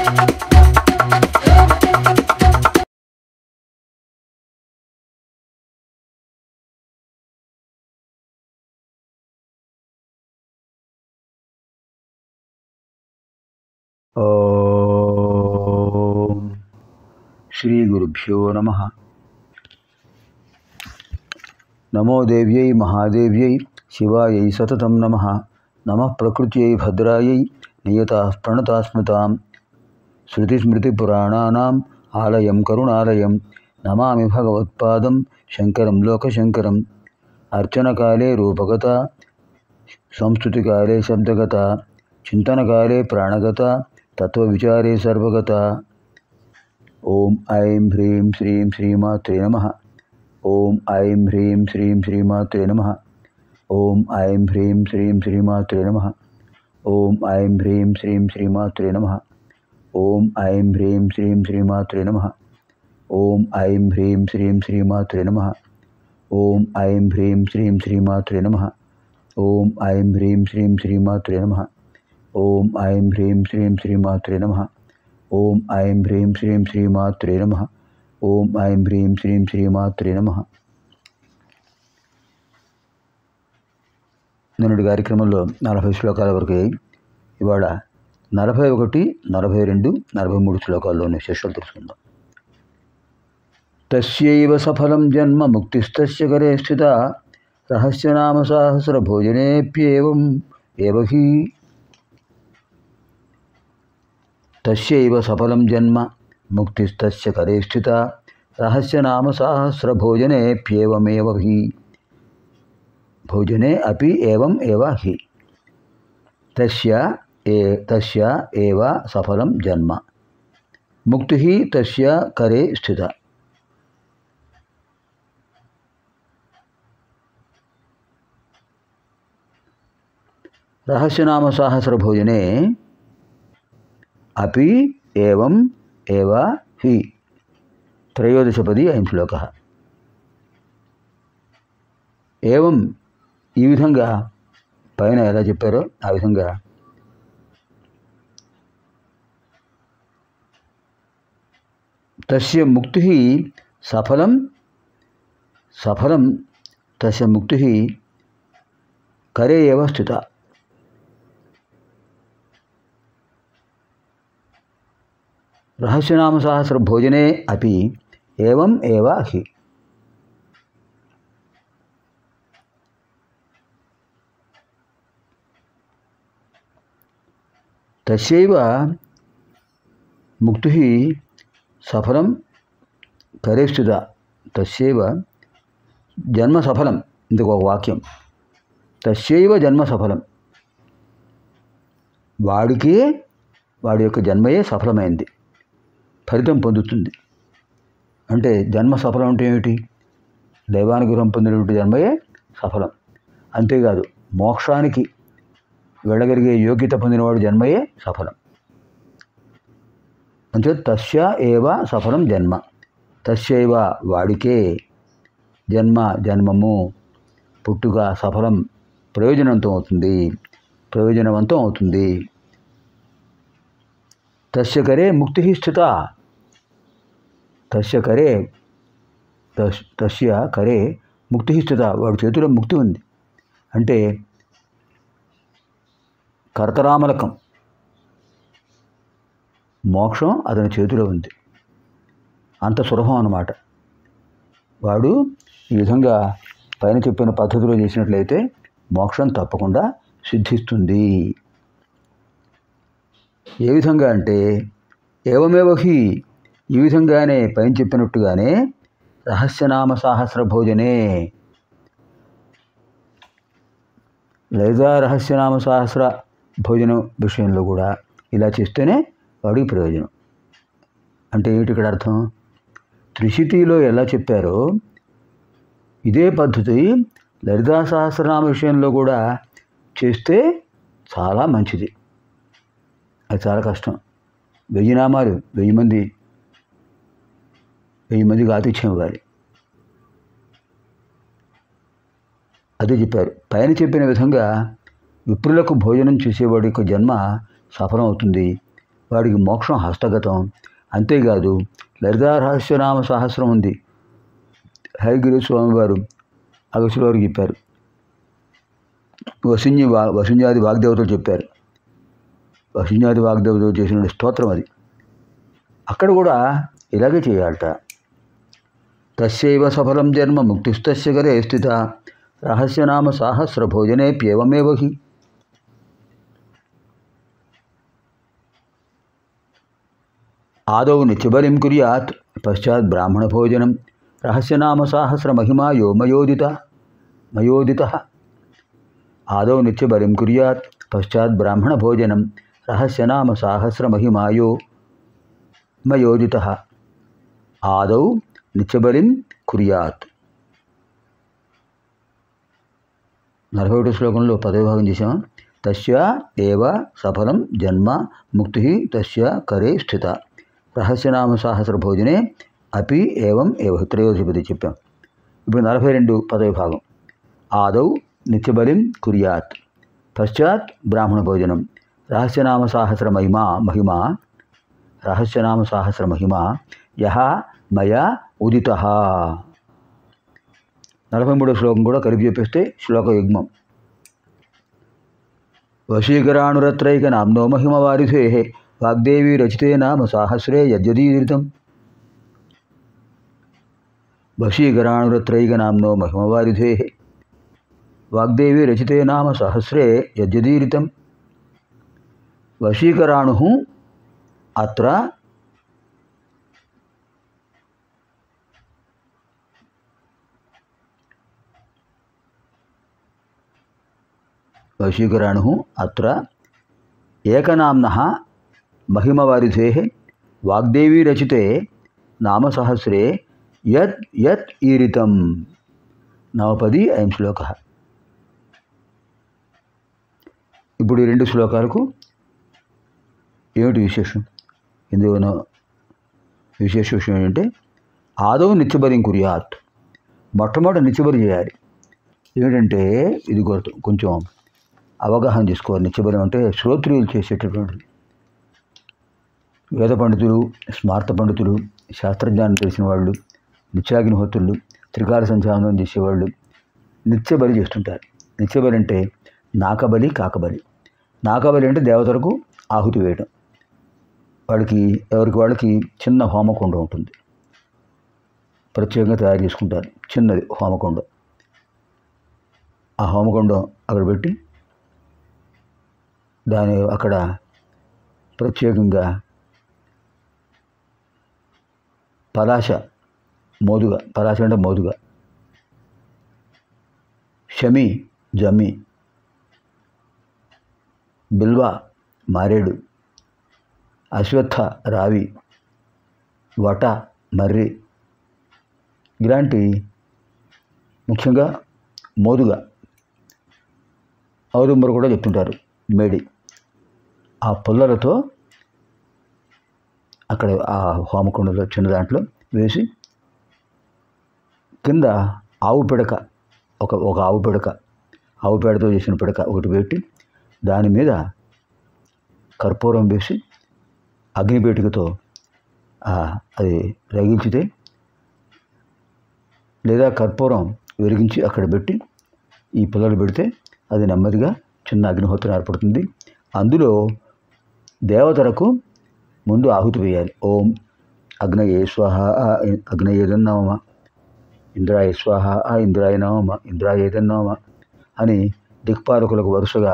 ఓం శ్రీ గురుభ్యో నమః. నమో దేవ్యై మహాదేవ్యై శివాయై సతతం నమః. నమః ప్రకృత్యై భద్రాయై నియతాః ప్రణతాస్మతాం. శృతిస్మృతిపురాణానాం ఆలయం కరుణాలయం నమామి భగవత్పాదం శంకరం లోకశంకరం. అర్చనకాలే రూపగత, సంస్తుతికాలే శబ్దగత, చింతనకాలే ప్రాణగత, తత్వవిచారే సర్వగత. ఓం ఐం హ్రీం శ్రీం శ్రీమాత్రే నమః. ఓం ఐం హ్రీం శ్రీం శ్రీమాత్రే నమః. ఓం ఐం హ్రీం శ్రీం శ్రీమాత్రే నమః. ఓం ఐం హ్రీం శ్రీం శ్రీమాత్రే నమః. ఓం ఐం హ్రీం శ్రీం శ్రీమాత్రే నమః. ఓం ఐం హ్రీం శ్రీం శ్రీమాత్రే నమః. ఓం ఐం హ్రీం శ్రీం శ్రీమాత్రే నమః. ఓం ఐం హ్రీం శ్రీం శ్రీమాత్రే నమః. ఓం ఐం హ్రీం శ్రీం శ్రీమాత్రే నమః. ఓం ఐం హ్రీం శ్రీం శ్రీమాత్రే నమః. ఓం ఐం హ్రీం శ్రీం శ్రీమాత్రే నమః. నిన్నటి కార్యక్రమంలో 40 శ్లోకాల వరకు, ఇవాళ 41, 42, 43 శ్లోకాల్లోని శిష్యులు తెలుసుకుందాం. తస్యైవ సఫలం జన్మ ముక్తిస్తస్య కరే స్థిత రహస్యనామ సహస్ర భోజనేప్యేవం ఏవ హి. తస్యైవ సఫలం జన్మ ముక్తిస్తస్య కరే స్థిత రహస్యనామ సహస్ర భోజనేప్యేవమేవ హి. భోజనే అపి ఏవం ఏవ హి. తస్య ఏవ సఫలం జన్మ ముక్తి తస్య కరే స్థిత. రహస్యనామ సహస్ర భోజనే అపి ఏవం ఏవ హి. త్రయోదశపది అయం శ్లోకః. ఏవం ఈ విధంగా పైన ఎలా చెప్పారో ఆ విధంగా తస్య ముక్తి సఫలం తస్య ముక్తి కరే ఏవ స్థిత. రహస్యనామ సహస్ర భోజనే అపి ఏవం ఏవ హి. తస్యైవ ముక్తి సఫలం కరే స్థిత. తస్యైవ జన్మ సఫలం. ఇందుకు ఒక వాక్యం. తస్యైవ జన్మ సఫలం. వాడి యొక్క జన్మయే సఫలమైంది, ఫలితం పొందుతుంది. అంటే జన్మ సఫలం అంటే ఏమిటి? దైవానుగ్రహం పొందినటువంటి జన్మయే సఫలం. అంతేకాదు, మోక్షానికి వెళ్ళగలిగే యోగ్యత పొందినవాడు జన్మయే సఫలం. అంటే తస్య ఏవ సఫలం జన్మ. తస్యైవ వాడికే జన్మము పుట్టుక సఫలం ప్రయోజనవంతం అవుతుంది. తస్య కరే ముక్తి స్థిత. తస్య కరే ముక్తి స్థిత. వాడి చేతిలో ముక్తి ఉంది. అంటే కర్తరామలకం, మోక్షం అతని చేతిలో ఉంది. అంత సులభం అన్నమాట. వాడు ఈ విధంగా పైన చెప్పిన పద్ధతిలో చేసినట్లయితే మోక్షం తప్పకుండా సిద్ధిస్తుంది. ఏ విధంగా అంటే ఏవమేవ హి. ఈ విధంగానే పైన చెప్పినట్టుగానే రహస్యనామ సహస్ర భోజనే, లేదా రహస్యనామ సహస్ర భోజనం విషయంలో కూడా ఇలా చేస్తేనే వాడికి ప్రయోజనం. అంటే ఏమిటి ఇక్కడ అర్థం? త్రిశతిలో ఎలా చెప్పారో ఇదే పద్ధతి లలితా సహస్రనామ విషయంలో కూడా చేస్తే చాలా మంచిది. అది చాలా కష్టం. 1000 నామాలు 1000 మందికి ఆతిథ్యం ఇవ్వాలి. అదే చెప్పారు. పైన చెప్పిన విధంగా విప్రులకు భోజనం చేసేవాడి యొక్క జన్మ సఫలం అవుతుంది. వాడికి మోక్షం హస్తగతం. అంతేకాదు లలితా రహస్యనామ సహస్రం ఉంది. హయగిరి స్వామివారు అగస్త్యుల వారికి చెప్పారు, వసుంజాది వాగ్దేవతలు చెప్పారు. వసుంజాది వాగ్దేవతలు చేసిన స్తోత్రం అది. అక్కడ కూడా ఇలాగే చేయాలట. తస్యైవ సఫలం జన్మ ముక్తిస్తస్య గరే స్థిత రహస్యనామ సాహస్ర భోజనే ప్యేవమేవ హి. ఆదౌ నిత్యబలిం కుర్యాత్ పశ్చాత్ బ్రాహ్మణ భోజనం రహస్యనామ సాహస్ర మహిమా యో మయోదిత. ఆదౌ నిత్యబలిం కుర్యాత్ పశ్చాత్ బ్రాహ్మణ భోజనం రహస్యనామ సాహస్ర మహిమా యో మయోదిత. ఆదౌ నిత్యబలిం కుర్యాత్. 41వ శ్లోకంలో 10వ భాగం చేసామా. తస్య ఏవ సఫలం జన్మ ముక్తి తస్య కరే స్థిత రహస్యనామ సహస్ర భోజనే అపి ఏవం ఏవ. త్రయోదశిపతి చెప్పాం. ఇప్పుడు 42 10వ భాగం. ఆదౌ నిత్యబలిం కుర్యాత్ పశ్చాత్ బ్రాహ్మణ భోజనం రహస్యనామ సహస్ర మహిమా రహస్యనామ సహస్ర మహిమా యహ మయా ఉదిత. 43వ శ్లోకం కూడా కలిపి చెప్పేస్తే శ్లోక యుగ్మం. వశీకరాణురత్రైక నామ్నో మహిమ వారిధే వాగ్దేవి రచితే నామ సాహస్రే యద్యదీరితం. వశీకరాణురత్రైక నామ్నో మహిమ వారిధే వాగ్దేవి రచితే నామ సహస్రే యద్యదీరితం. వశీకరాణు అత్ర వశీకరాణు అత్ర ఏకనామ్నః మహిమవారిధేః వాగ్దేవీ రచితే నామసహస్రే యత్ యత్ ఈరితం. నవపది అయం శ్లోకః. ఇప్పుడు ఈ 2 శ్లోకాలకు ఏమిటి విశేషం? ఇందులో విశేష విషయం ఏంటంటే ఆదౌ నిత్యబలిం కుర్యాత్. మొట్టమొదటి నిత్యబలి చేయాలి. ఏమిటంటే ఇది కొంచెం అవగాహన చేసుకోవాలి. నిత్యబలి అంటే శ్రోత్రియులు చేసేటటువంటిది. వేద పండితులు, స్మార్త పండితులు, శాస్త్రజ్ఞానం తెలిసిన వాళ్ళు, నిత్యాగ్నిహోత్రులు, త్రికాల సంధ్యావందనం చేసేవాళ్ళు నిత్యబలి చేస్తుంటారు. నిత్యబలి అంటే నాకబలి, కాకబలి. నాకబలి అంటే దేవతలకు ఆహుతి వేయడం. ఎవరికి వాళ్ళకి చిన్న హోమకుండ ఉంటుంది, ప్రత్యేకంగా తయారు చేసుకుంటారు. చిన్నది హోమకుండం. ఆ హోమకుండం అక్కడ పెట్టి అక్కడ ప్రత్యేకంగా పలాశ అంటే మోదుగా, శమి జమ్మి, బిల్వ మారేడు, అశ్వత్థ రావి, వట మర్రి, ఇలాంటి ముఖ్యంగా మోదుగా, ఔదుంబరు కూడా చెప్తుంటారు, మేడి. ఆ పుల్లలతో అక్కడ ఆ హోమకుండలో చిన్న దాంట్లో వేసి కింద ఆవు పిడక, ఒక ఆవు పిడక, ఆవు పేడతో చేసిన పిడక ఒకటి పెట్టి దాని మీద కర్పూరం వేసి అగ్నిపేటికతో అది రగిల్చితే, లేదా కర్పూరం వెలిగించి అక్కడ పెట్టి ఈ పుల్లలు పెడితే అది నెమ్మదిగా చిన్న అగ్నిహోత్రం ఏర్పడుతుంది. అందులో దేవతలకు ముందు ఆహుతి వేయాలి. ఓం అగ్నయే స్వాహ అగ్నయేదన్నమ, ఇంద్రాయ స్వాహ ఇంద్రాయ నమమ, ఇంద్రాయేదన్నమ అని దిక్పాలకులకు వరుసగా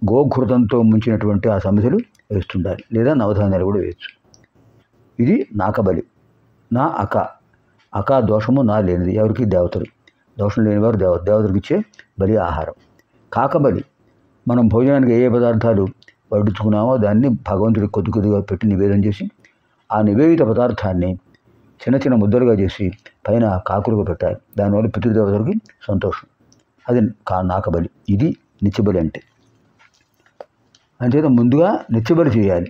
గోఘృతంతో ముంచినటువంటి ఆ సమిధులు వేస్తుండాలి. లేదా నవధాన్యాలు కూడా వేయచ్చు. ఇది నాకబలి. నా అక దోషము నా లేనిది. ఎవరికి? దేవతలు. దోషం లేనివారు దేవతలకు ఇచ్చే బలి ఆహారం. కాకబలి మనం భోజనానికి ఏ పదార్థాలు వడ్డించుకున్నామో దాన్ని భగవంతుడికి కొద్ది కొద్దిగా పెట్టి నివేదన చేసి ఆ నివేదిత పదార్థాన్ని చిన్న చిన్న ముద్దలుగా చేసి పైన కాకులుగా పెట్టాలి. దానివల్ల పితృదేవతలకి సంతోషం. అది నాకబలి. ఇది నిత్యబలి అంటే. అంచేత ముందుగా నిత్యబలి చేయాలి.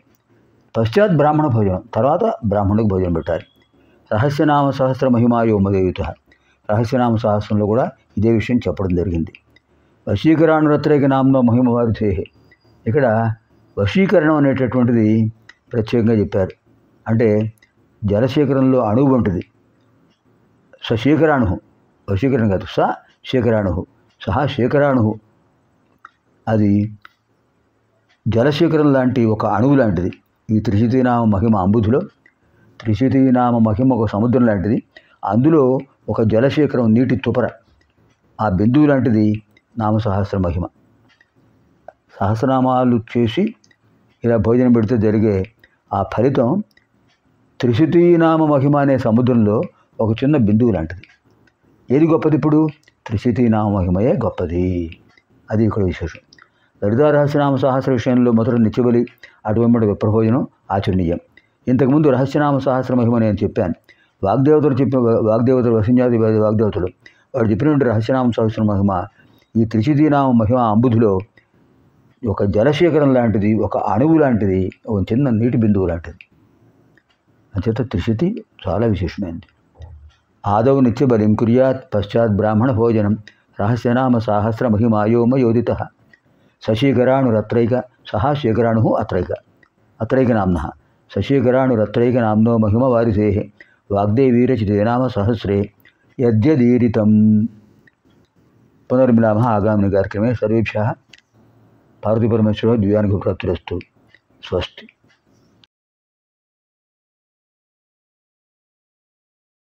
పశ్చాత్ బ్రాహ్మణ భోజనం, తర్వాత బ్రాహ్మణుడికి భోజనం పెట్టాలి. రహస్యనామ సహస్ర మహిమాయో మదేయుత. రహస్యనామ సహస్రంలో కూడా ఇదే విషయం చెప్పడం జరిగింది. వశీకరాణురత్రైక నామ్నో మహిమ వారిధేహే. ఇక్కడ వశీకరణం అనేటటువంటిది ప్రత్యేకంగా చెప్పారు. అంటే జలశేఖరంలో అణువు వంటిది. సశేఖరాణు, వశీకరణ కాదు, శేఖరాణు, సహా శేఖరాణు. అది జలశేఖరం లాంటి ఒక అణువు లాంటిది. ఈ త్రిశతీనామ మహిమ అంబుధిలో త్రిశతీనామ మహిమ ఒక సముద్రం లాంటిది. అందులో ఒక జలశేఖరం, నీటి తుపర, ఆ బిందువు లాంటిది నామసహస్ర మహిమ. సహస్రనామాలు చేసి ఇలా భోజనం పెడితే జరిగే ఆ ఫలితం త్రిశతీనామ మహిమ అనే సముద్రంలో ఒక చిన్న బిందువు లాంటిది. ఏది గొప్పది ఇప్పుడు? త్రిశతీనామ మహిమయే గొప్పది. అది ఇక్కడ విశేషం. లలితా రహస్యనామ సహస్ర విషయంలో మొదట నిత్యబలి, అటువంటి విప్రభోజనం ఆచరణీయం. ఇంతకుముందు రహస్యనామ సహస్ర మహిమ నేను చెప్పాను. వాగ్దేవతలు వసింజాది వాగ్దేవతలు వాడు చెప్పినటువంటి రహస్యనామ సహస్ర మహిమ ఈ త్రిశతీనామ మహిమ అంబుధిలో ఒక జలశేఖరం లాంటిది, ఒక అణువు లాంటిది, ఒక చిన్న నీటి బిందువు లాంటిది. అంచేత త్రిశతి చాలా విశేషమైనది. ఆదౌ నిత్యబలిం కుర్యాత్ పశ్చాత్ బ్రాహ్మణ భోజనం రహస్యనామ సహస్ర మహిమాయోమయోదిత శశీకరాణురత్రైక సహా శేఖరాణు అత్రైకనామ్న శశీకరాణురత్రైకనామ్నో మహిమ వారిసే వాగ్దేవీరచితే నామ సహస్రే యద్యదీరితం. పునర్మిలామः ఆగామిని కార్యక్రమే. సర్వేభ్యः పార్వతీపరమేశ్వరో దివ్యానుగ్రహప్రాప్తిరస్తు. స్వస్తి.